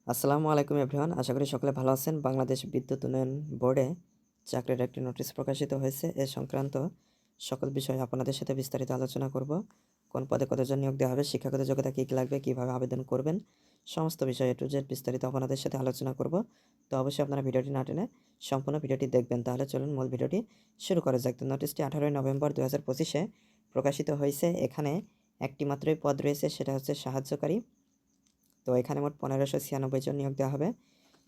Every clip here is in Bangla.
আসসালামু আলাইকুম এভরিওয়ান, আশা করি সকলে ভালো আছেন। বাংলাদেশ বিদ্যুৎ উন্নয়ন বোর্ডে চাকরির একটি নোটিশ প্রকাশিত হয়েছে। এ সংক্রান্ত সকল বিষয় আপনাদের সাথে বিস্তারিত আলোচনা করব। কোন পদে কতজন নিয়োগ দেওয়া হবে, শিক্ষাগত যোগ্যতা কী কী লাগবে, কীভাবে আবেদন করবেন, সমস্ত বিষয় A to Z বিস্তারিত আপনাদের সাথে আলোচনা করব। তো অবশ্যই আপনারা ভিডিওটি না টেনে সম্পূর্ণ ভিডিওটি দেখবেন। তাহলে চলুন মূল ভিডিওটি শুরু করা যাক। তো নোটিশটি 18 নভেম্বর 2025-এ প্রকাশিত হয়েছে। এখানে একটি মাত্রই পদ রয়েছে, সেটা হচ্ছে সাহায্যকারী। তো এখানে মোট 1596 জন নিয়োগ দেওয়া হবে।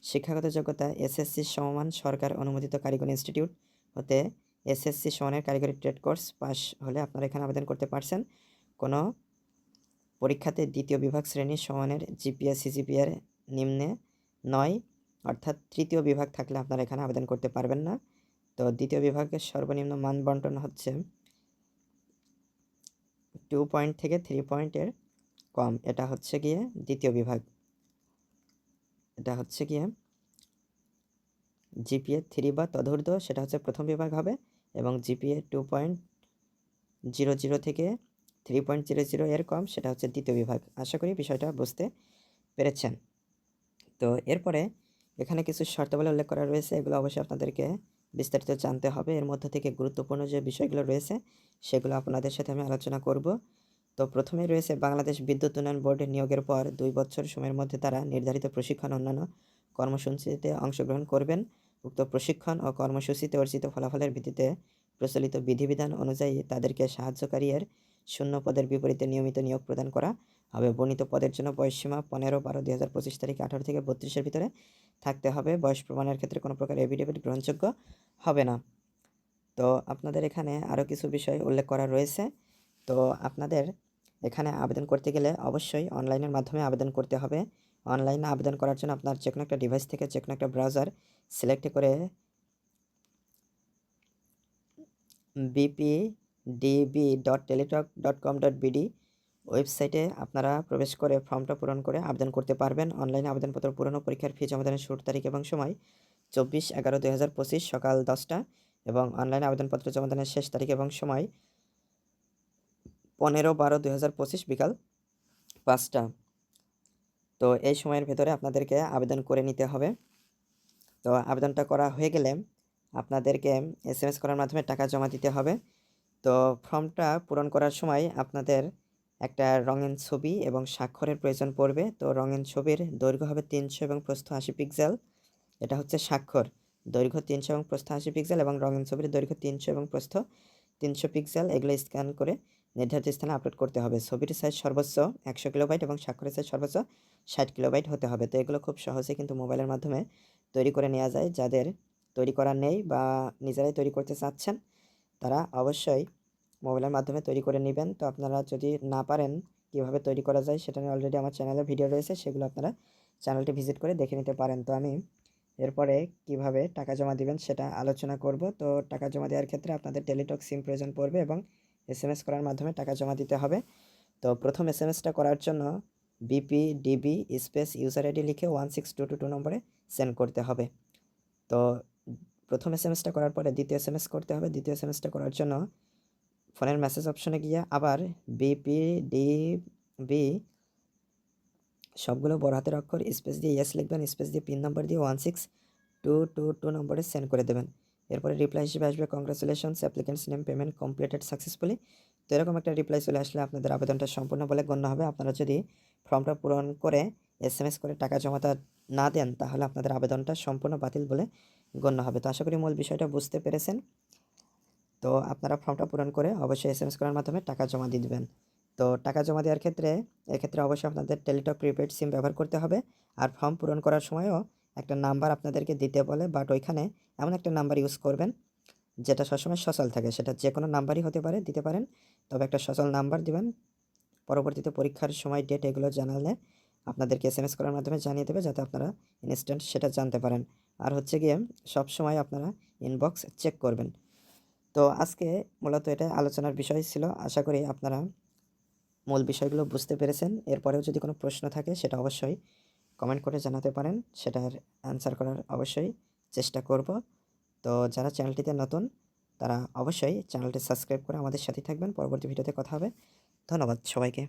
শিক্ষাগত যোগ্যতা এসএসসি সমমান সরকার অনুমোদিত কারিগরি ইনস্টিটিউট হতে এসএসসি সমানের কারিগরি ট্রেড কোর্স পাস হলে আপনারা এখানে আবেদন করতে পারছেন। কোনো পরীক্ষাতে দ্বিতীয় বিভাগ শ্রেণীর সমানের জিপিএ সিজিপিএর নিম্নে 9 অর্থাৎ তৃতীয় বিভাগ থাকলে আপনারা এখানে আবেদন করতে পারবেন না। তো দ্বিতীয় বিভাগের সর্বনিম্ন মান বন্টন হচ্ছে 2 পয়েন্ট থেকে 3 পয়েন্টের কম। এটা হচ্ছে গিয়ে দ্বিতীয় বিভাগ। এটা হচ্ছে গিয়ে জিপিএ 3 বা তদূর্ধ্ব, সেটা হচ্ছে প্রথম বিভাগ হবে, এবং জিপিএ 2.00 থেকে 3.00 এর কম, সেটা হচ্ছে দ্বিতীয় বিভাগ। আশা করি বিষয়টা বুঝতে পেরেছেন। তো এরপরে এখানে কিছু শর্তাবলী উল্লেখ করা রয়েছে, এগুলো অবশ্যই আপনাদেরকে বিস্তারিত জানতে হবে। এর মধ্যে থেকে গুরুত্বপূর্ণ যে বিষয়গুলো রয়েছে সেগুলো আপনাদের সাথে আমি আলোচনা করব। তো প্রথমেই রয়েছে বাংলাদেশ বিদ্যুৎ উন্নয়ন বোর্ডে নিয়োগের পর 2 বছর সময়ের মধ্যে তারা নির্ধারিত প্রশিক্ষণ অন্যান্য কর্মসূচিতে অংশগ্রহণ করবেন। উক্ত প্রশিক্ষণ ও কর্মসূচিতে অর্জিত ফলাফলের ভিত্তিতে প্রচলিত বিধিবিধান অনুযায়ী তাদেরকে সাহায্যকারী এর শূন্য পদের বিপরীতে নিয়মিত নিয়োগ প্রদান করা হবে। বর্ণিত পদের জন্য বয়সসীমা 15/12/2025 তারিখে 18 থেকে 32-এর ভিতরে থাকতে হবে। বয়স প্রমাণের ক্ষেত্রে কোনো প্রকার এফিডেভিট গ্রহণযোগ্য হবে না। তো আপনাদের এখানে আরও কিছু বিষয় উল্লেখ করা রয়েছে। তো আপনাদের এখানে আবেদন করতে গেলে অবশ্যই অনলাইনের মাধ্যমে আবেদন করতে হবে। অনলাইনে আবেদন করার জন্য আপনার যে কোনো একটা ডিভাইস থেকে যে কোনো একটা ব্রাউজার সিলেক্ট করে bpdb.teletalk.com.bd ওয়েবসাইটে আপনারা প্রবেশ করে ফর্মটা পূরণ করে আবেদন করতে পারবেন। অনলাইনে আবেদনপত্র পূরণ ও পরীক্ষার ফি জমাদানের শুরুর তারিখ এবং সময় 24/11/2025 সকাল 10টা, এবং অনলাইনে আবেদনপত্র জমাদানের শেষ তারিখ এবং সময় 15/12/2025 বিকাল 5টা। তো এই সময়ের ভেতরে আপনাদেরকে আবেদন করে নিতে হবে। তো আবেদনটা করা হয়ে গেলে আপনাদেরকে SMS করার মাধ্যমে টাকা জমা দিতে হবে। তো ফর্মটা পূরণ করার সময় আপনাদের একটা রঙিন ছবি এবং স্বাক্ষরের প্রয়োজন পড়বে। তো রঙিন ছবির দৈর্ঘ্য হবে 300 এবং প্রস্থ 80 পিক্সেল। এটা হচ্ছে স্বাক্ষর, দৈর্ঘ্য 300 এবং প্রস্থ 80 পিক্সেল, এবং রঙিন ছবির দৈর্ঘ্য 300 এবং প্রস্থ 300 পিক্সেল। এগুলো স্ক্যান করে নির্ধারিত স্থানে আপলোড করতে হবে। ছবির সাইজ সর্বোচ্চ 100 কিলোবাইট এবং স্বাক্ষরের সাইজ সর্বোচ্চ 60 কিলোবাইট হতে হবে। তো এগুলো খুব সহজে কিন্তু মোবাইলের মাধ্যমে তৈরি করে নেওয়া যায়। যাদের তৈরি করা নেই বা নিজেরাই তৈরি করতে চাচ্ছেন তারা অবশ্যই মোবাইলের মাধ্যমে তৈরি করে নেবেন। তো আপনারা যদি না পারেন কীভাবে তৈরি করা যায় সেটা নিয়ে অলরেডি আমার চ্যানেলে ভিডিও রয়েছে, সেগুলো আপনারা চ্যানেলটি ভিজিট করে দেখে নিতে পারেন। তো আমি এরপরে কিভাবে টাকা জমা দিবেন সেটা আলোচনা করব। তো টাকা জমা দেওয়ার ক্ষেত্রে আপনাদের টেলিটক সিম প্রয়োজন পড়বে এবং SMS করার মাধ্যমে টাকা জমা দিতে হবে। তো প্রথম SMSটা করার জন্য BPDB স্পেস ইউজার আইডি লিখে 16222 নম্বরে সেন্ড করতে হবে। তো প্রথম SMSটা করার পরে দ্বিতীয় SMS করতে হবে। দ্বিতীয় SMSটা করার জন্য ফোনের মেসেজ অপশনে গিয়ে আবার BPDB সবগুলো বড় হাতের অক্ষর স্পেস দিয়ে ইয়েস লিখবেন, স্পেস দিয়ে পিন নাম্বার দিয়ে 16222 নম্বরে সেন্ড করে দেবেন। এরপরে রিপ্লাই হিসেবে আসবে congratulations applicants name payment completed successfully. তো এরকম একটা রিপ্লাই চলে আসলে আপনাদের আবেদনটা সম্পূর্ণ বলে গণ্য হবে। আপনারা যদি ফর্মটা পূরণ করে SMS করে টাকা জমাতে না দেন তাহলে আপনাদের আবেদনটা সম্পূর্ণ বাতিল বলে গণ্য হবে। তো আশা করি মূল বিষয়টা বুঝতে পেরেছেন। তো আপনারা ফর্মটা পূরণ করে অবশ্যই SMS করার মাধ্যমে টাকা জমা দিয়ে দেবেন। তো টাকা জমা দেওয়ার এক্ষেত্রে অবশ্যই আপনাদের টেলিটক প্রিপেড সিম ব্যবহার করতে হবে। আর ফর্ম পূরণ করার সময়ও একটা নাম্বার আপনাদেরকে দিতে বলে, বাট ওইখানে এমন একটা নাম্বার ইউজ করবেন যেটা সবসময় সচল থাকে। সেটা যে কোনো নাম্বারই হতে পারে, দিতে পারেন, তবে একটা সচল নাম্বার দিবেন। পরবর্তীতে পরীক্ষার সময় ডেট এগুলো জানালে আপনাদেরকে SMS করার মাধ্যমে জানিয়ে দেবে, যাতে আপনারা ইনস্ট্যান্ট সেটা জানতে পারেন। আর হচ্ছে গিয়ে সবসময় আপনারা ইনবক্স চেক করবেন। তো আজকে মূলত এটা আলোচনার বিষয় ছিল। আশা করি আপনারা মূল বিষয়গুলো বুঝতে পেরেছেন। এরপরেও যদি কোনো প্রশ্ন থাকে সেটা অবশ্যই কমেন্ট করে জানাতে পারেন, সেটার অ্যান্সার করার অবশ্যই চেষ্টা করব। তো যারা চ্যানেলটিতে নতুন তারা অবশ্যই চ্যানেলটি সাবস্ক্রাইব করে আমাদের সাথেই থাকবেন। পরবর্তী ভিডিওতে কথা হবে। ধন্যবাদ সবাইকে।